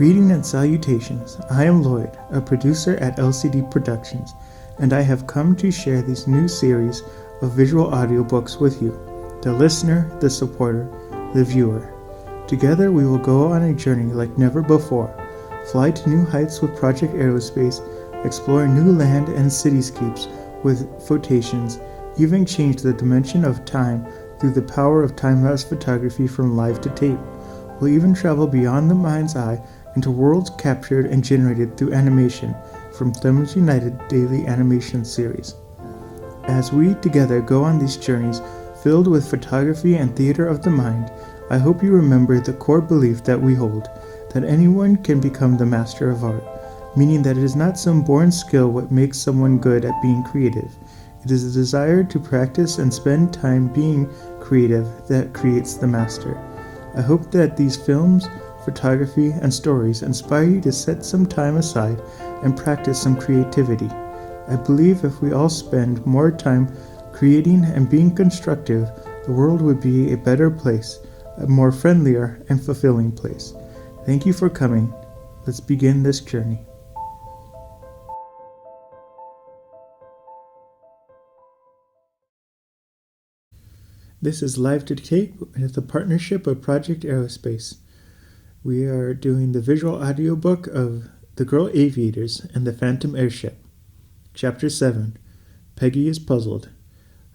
Greeting and salutations. I am Lloyd, a producer at LCD Productions, and I have come to share this new series of visual audiobooks with you, the listener, the supporter, the viewer. Together we will go on a journey like never before, fly to new heights with Project Aerospace, explore new land and cityscapes with photations, even change the dimension of time through the power of time-lapse photography from live to tape. We'll even travel beyond the mind's eye into worlds captured and generated through animation from Thumbs United daily animation series. As we together go on these journeys filled with photography and theater of the mind, I hope you remember the core belief that we hold, that anyone can become the master of art, meaning that it is not some born skill what makes someone good at being creative. It is a desire to practice and spend time being creative that creates the master. I hope that these films, photography, and stories inspire you to set some time aside and practice some creativity. I believe if we all spend more time creating and being constructive, the world would be a better place, a more friendlier and fulfilling place. Thank you for coming. Let's begin this journey. This is Live to Tape with the partnership of Project Aerospace. We are doing the visual audiobook of The Girl Aviators and the Phantom Airship. Chapter 7. Peggy is Puzzled.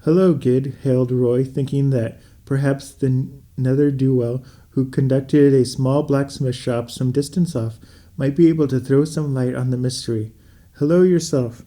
Hello, Gid, hailed Roy, thinking that perhaps the ne'er-do-well who conducted a small blacksmith shop some distance off might be able to throw some light on the mystery. Hello yourself,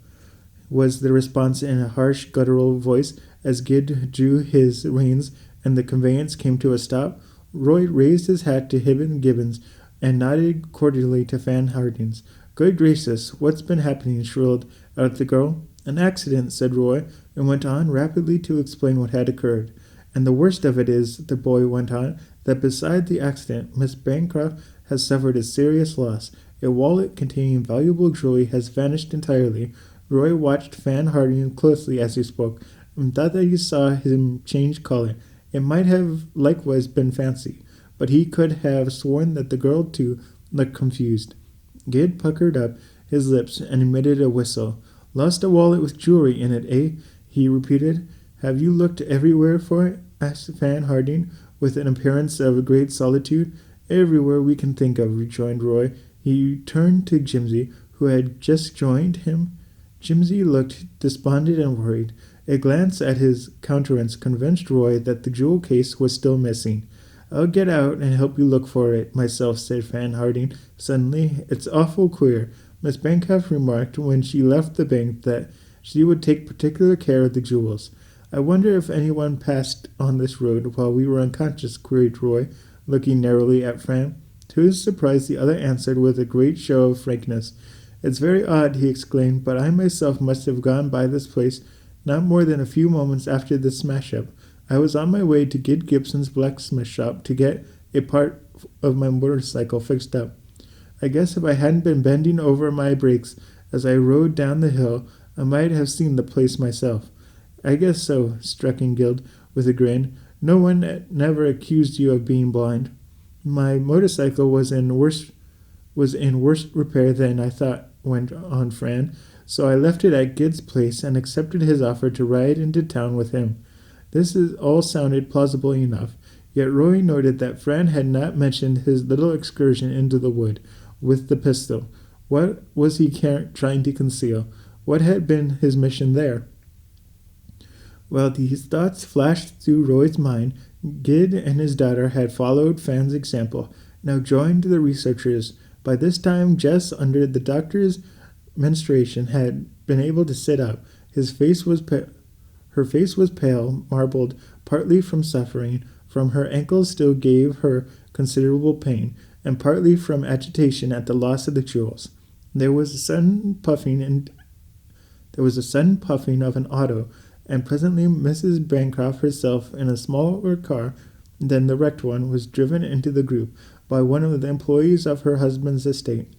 was the response in a harsh, guttural voice as Gid drew his reins and the conveyance came to a stop. Roy raised his hat to Hibbon Gibbons and nodded cordially to Fan Hardings. Good gracious, what's been happening? Shrilled out the girl. An accident, said Roy, and went on rapidly to explain what had occurred. And the worst of it is, the boy went on, that beside the accident, Miss Bancroft has suffered a serious loss. A wallet containing valuable jewelry has vanished entirely. Roy watched Fan Harding closely as he spoke, and thought that he saw him change color. It might have likewise been fancy, but he could have sworn that the girl, too, looked confused. Gid puckered up his lips and emitted a whistle. Lost a wallet with jewelry in it, eh? He repeated. Have you looked everywhere for it? Asked Fan Harding, with an appearance of great solitude. Everywhere we can think of, rejoined Roy. He turned to Jimsy, who had just joined him. Jimsy looked despondent and worried. A glance at his countenance convinced Roy that the jewel case was still missing. I'll get out and help you look for it myself, said Fan Harding suddenly. It's awful queer. Miss Bancroft remarked when she left the bank that she would take particular care of the jewels. I wonder if anyone passed on this road while we were unconscious, queried Roy, looking narrowly at Fran. To his surprise, the other answered with a great show of frankness. It's very odd, he exclaimed, but I myself must have gone by this place not more than a few moments after the smash-up. I was on my way to Gid Gibson's blacksmith shop to get a part of my motorcycle fixed up. I guess if I hadn't been bending over my brakes as I rode down the hill, I might have seen the place myself. I guess so, struck in Gid with a grin. No one never accused you of being blind. My motorcycle was in worse repair than I thought, went on Fran, so I left it at Gid's place and accepted his offer to ride into town with him. This all sounded plausible enough, yet Roy noted that Fran had not mentioned his little excursion into the wood with the pistol. What was he trying to conceal? What had been his mission there? While these thoughts flashed through Roy's mind, Gid and his daughter had followed Fan's example, now joined the researchers. By this time, Jess, under the doctor's menstruation, had been able to sit up. Her face was pale, marbled, partly from suffering, from her ankles still gave her considerable pain, and partly from agitation at the loss of the jewels. There was a sudden puffing of an auto, and presently Mrs. Bancroft herself, in a smaller car than the wrecked one, was driven into the group by one of the employees of her husband's estate.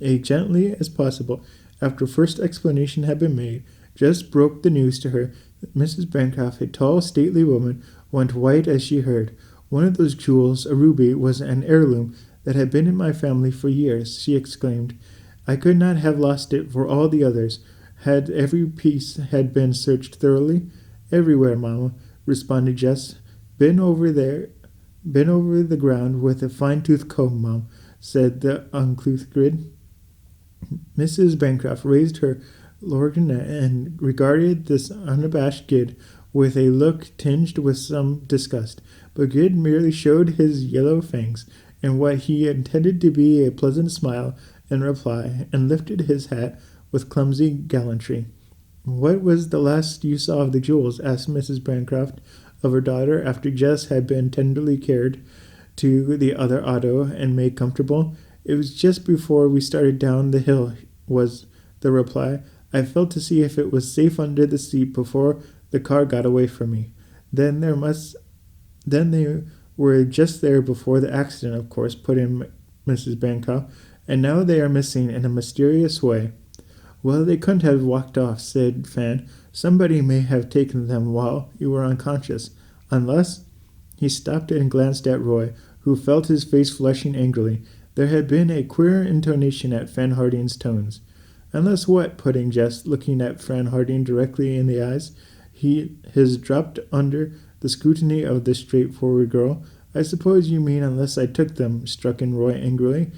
As gently as possible, after first explanation had been made, Jess broke the news to her that Mrs. Bancroft, a tall, stately woman, went white as she heard. One of those jewels, a ruby, was an heirloom that had been in my family for years," she exclaimed. "I could not have lost it for all the others. Had every piece had been searched thoroughly?" "Everywhere, Mamma," responded Jess. Been over the ground with a fine-tooth comb, Mom," said the uncouth grid. Mrs. Bancroft raised her lorgnette and regarded this unabashed Gid with a look tinged with some disgust, but Gid merely showed his yellow fangs in what he intended to be a pleasant smile in reply, and lifted his hat with clumsy gallantry. "What was the last you saw of the jewels?" asked Mrs. Bancroft of her daughter after Jess had been tenderly carried to the other auto and made comfortable. "It was just before we started down the hill," was the reply. "I felt to see if it was safe under the seat before the car got away from me. Then they were just there before the accident, of course," put in Mrs. Bancroft, "and now they are missing in a mysterious way." "Well, they couldn't have walked off," said Fan. "Somebody may have taken them while you were unconscious. Unless—" He stopped and glanced at Roy, who felt his face flushing angrily. There had been a queer intonation at Fan Harding's tones. "Unless what?" put in Jess, looking at Fan Harding directly in the eyes. His dropped under the scrutiny of the straightforward girl. "I suppose you mean unless I took them," struck in Roy angrily.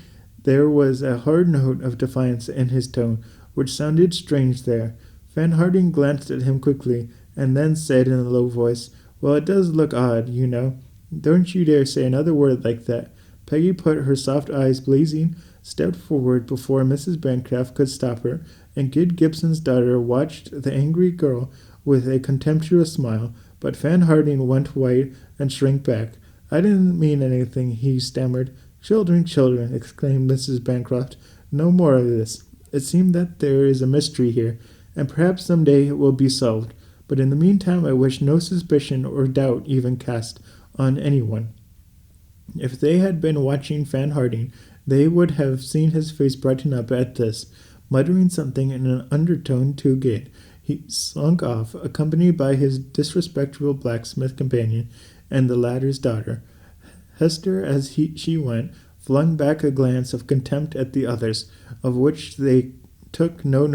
There was a hard note of defiance in his tone, which sounded strange there. Fan Harding glanced at him quickly, and then said in a low voice, "Well, it does look odd, you know." "Don't you dare say another word like that." Peggy put her soft eyes blazing, stepped forward before Mrs. Bancroft could stop her, and Gid Gibson's daughter watched the angry girl with a contemptuous smile, but Fan Harding went white and shrank back. "I didn't mean anything," he stammered. "Children, children," exclaimed Mrs. Bancroft. "No more of this. It seems that there is a mystery here, and perhaps some day it will be solved. But in the meantime I wish no suspicion or doubt even cast on anyone." If they had been watching Fan Harding, they would have seen his face brighten up at this. Muttering something in an undertone to Gid, he slunk off, accompanied by his disrespectful blacksmith companion and the latter's daughter. Hester, as she went, flung back a glance of contempt at the others, of which they took not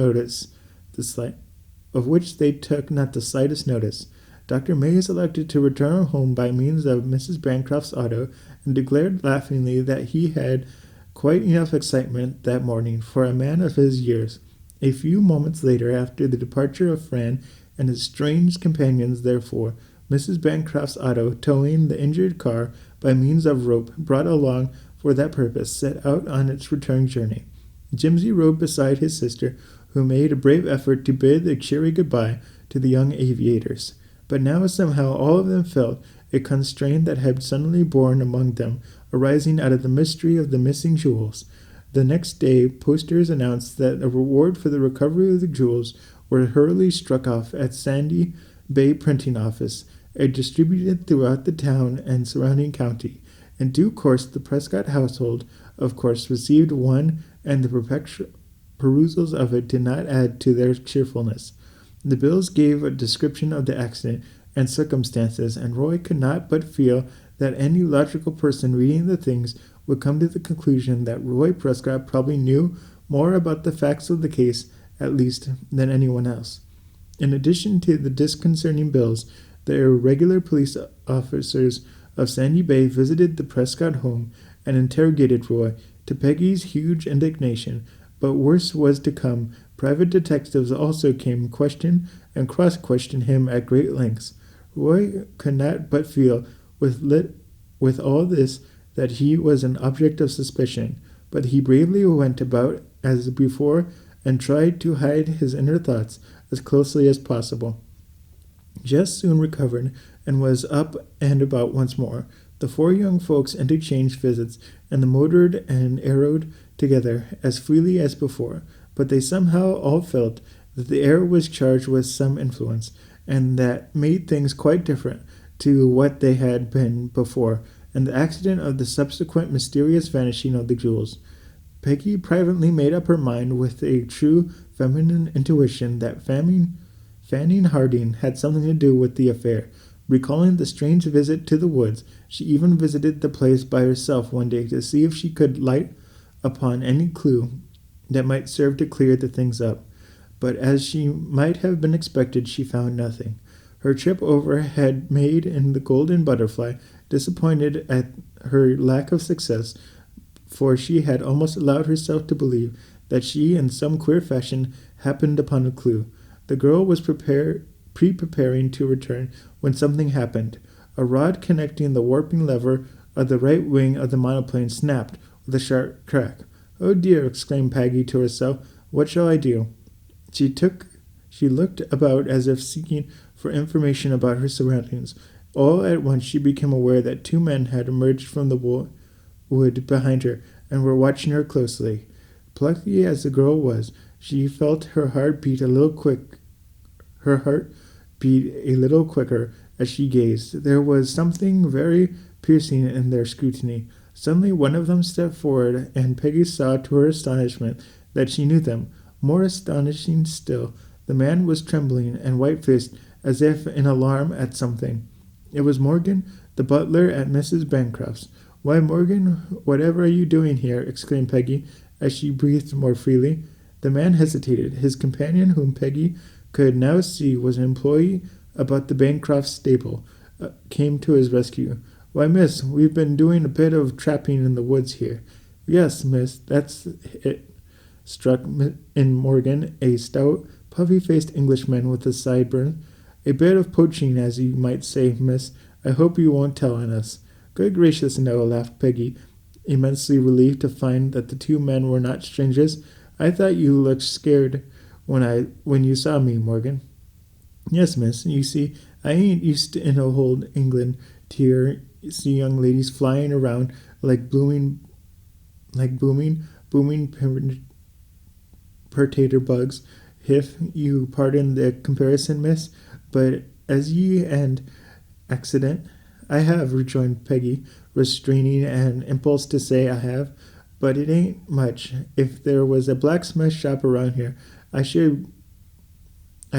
the slightest notice. Dr. Mays elected to return home by means of Mrs. Bancroft's auto, and declared laughingly that he had quite enough excitement that morning for a man of his years. A few moments later, after the departure of Fran and his strange companions, therefore, Mrs. Bancroft's auto, towing the injured car by means of rope brought along for that purpose, set out on its return journey. Jimsy rode beside his sister, who made a brave effort to bid a cheery goodbye to the young aviators. But now somehow all of them felt a constraint that had suddenly born among them, arising out of the mystery of the missing jewels. The next day posters announced that a reward for the recovery of the jewels were hurriedly struck off at Sandy Bay Printing Office, and distributed throughout the town and surrounding county. In due course the Prescott household, of course, received one, and the perpetual perusals of it did not add to their cheerfulness. The bills gave a description of the accident and circumstances, and Roy could not but feel that any logical person reading the things would come to the conclusion that Roy Prescott probably knew more about the facts of the case, at least, than anyone else. In addition to the disconcerting bills, the irregular police officers of Sandy Bay visited the Prescott home and interrogated Roy, to Peggy's huge indignation. But worse was to come. Private detectives also came question and cross-question him at great lengths. Roy could not but feel, with all this, that he was an object of suspicion, but he bravely went about as before and tried to hide his inner thoughts as closely as possible. Jess soon recovered and was up and about once more. The four young folks interchanged visits, and they motored and aeroed together as freely as before, but they somehow all felt that the air was charged with some influence, and that made things quite different to what they had been before, and the accident of the subsequent mysterious vanishing of the jewels. Peggy privately made up her mind with a true feminine intuition that Fanning Harding had something to do with the affair, Recalling the strange visit to the woods, she even visited the place by herself one day to see if she could light upon any clue that might serve to clear the things up. But as she might have been expected, she found nothing. Her trip over had made in the Golden Butterfly disappointed at her lack of success, for she had almost allowed herself to believe that she, in some queer fashion, happened upon a clue. The girl was preparing to return when something happened. A rod connecting the warping lever of the right wing of the monoplane snapped with a sharp crack. "Oh dear!" exclaimed Peggy to herself. "What shall I do?" She looked about as if seeking for information about her surroundings. All at once she became aware that two men had emerged from the wood behind her and were watching her closely. Plucky as the girl was, she felt her heart beat a little quicker as she gazed. There was something very piercing in their scrutiny. Suddenly one of them stepped forward, and Peggy saw to her astonishment that she knew them. More astonishing still, the man was trembling and white-faced, as if in alarm at something. It was Morgan, the butler at Mrs. Bancroft's. "Why, Morgan, whatever are you doing here?" exclaimed Peggy, as she breathed more freely. The man hesitated. His companion, whom Peggy could now see was an employee about the Bancroft stable, came to his rescue. "Why, miss, we've been doing a bit of trapping in the woods here." "Yes, miss, that's it," struck in Morgan, a stout, puffy-faced Englishman with a sideburn. "A bit of poaching, as you might say, miss. I hope you won't tell on us." "Good gracious, no," laughed Peggy, immensely relieved to find that the two men were not strangers. "I thought you looked scared when you saw me, Morgan." "Yes, miss. You see, I ain't used in old England to see young ladies flying around like booming potato bugs, if you pardon the comparison, miss. But as ye and accident, I have," rejoined Peggy, restraining an impulse to say "I have," "but it ain't much. If there was a blacksmith shop around here, I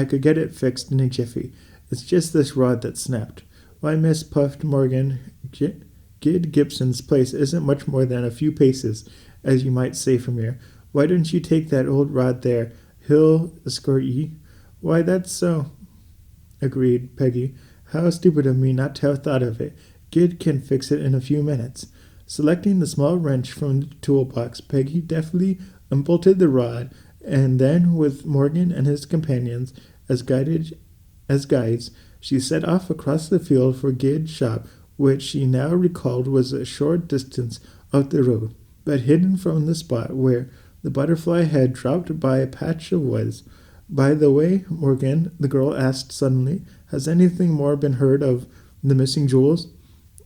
could get it fixed in a jiffy. It's just this rod that snapped." "Why, miss," puffed Morgan, "Gid Gibson's place isn't much more than a few paces, as you might say, from here. Why don't you take that old rod there? He'll escort ye." "Why, that's so," agreed Peggy. "How stupid of me not to have thought of it. Gid can fix it in a few minutes." Selecting the small wrench from the toolbox, Peggy deftly unbolted the rod, and then, with Morgan and his companions as guides, she set off across the field for Gid's shop, which she now recalled was a short distance up the road, but hidden from the spot where the Butterfly had dropped by a patch of woods. "By the way, Morgan," the girl asked suddenly, "has anything more been heard of the missing jewels?"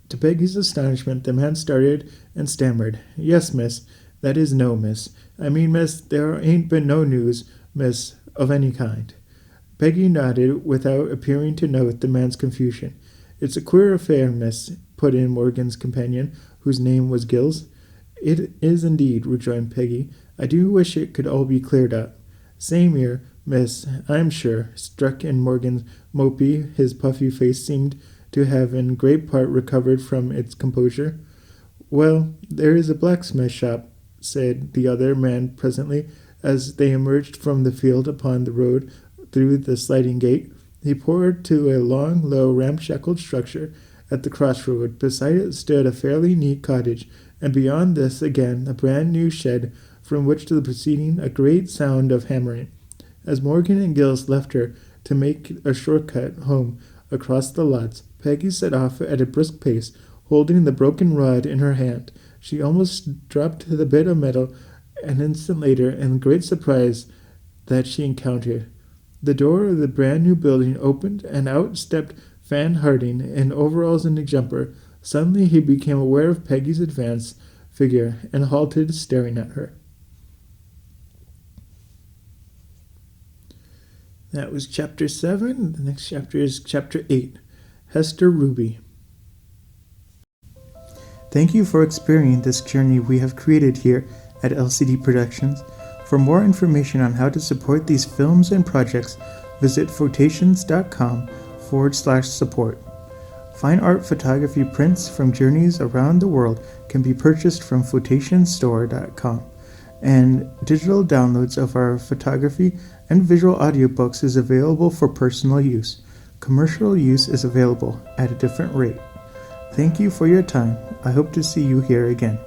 To Peggy's astonishment, the man started and stammered. "Yes, miss. That is, no, miss. I mean, miss, there ain't been no news, miss, of any kind." Peggy nodded without appearing to note the man's confusion. "It's a queer affair, miss," put in Morgan's companion, whose name was Gills. "It is indeed," rejoined Peggy. "I do wish it could all be cleared up." "Same here, miss, I'm sure," struck in Morgan Mopey. His puffy face seemed to have in great part recovered from its composure. "Well, there is a blacksmith shop," said the other man presently, as they emerged from the field upon the road through the sliding gate. He pointed to a long, low, ramshackle structure at the crossroad. Beside it stood a fairly neat cottage, and beyond this again a brand-new shed from which was proceeding a great sound of hammering. As Morgan and Gills left her to make a short-cut home across the lots, Peggy set off at a brisk pace, holding the broken rod in her hand. She almost dropped the bit of metal an instant later in great surprise that she encountered. The door of the brand-new building opened, and out stepped Fan Harding in overalls and a jumper. Suddenly he became aware of Peggy's advanced figure and halted, staring at her. That was Chapter 7. The next chapter is Chapter 8, Hester Ruby. Thank you for experiencing this journey we have created here at LCD Productions. For more information on how to support these films and projects, visit Photations.com/support. Fine art photography prints from journeys around the world can be purchased from flotationstore.com, and digital downloads of our photography and visual audiobooks is available for personal use. Commercial use is available at a different rate. Thank you for your time. I hope to see you here again.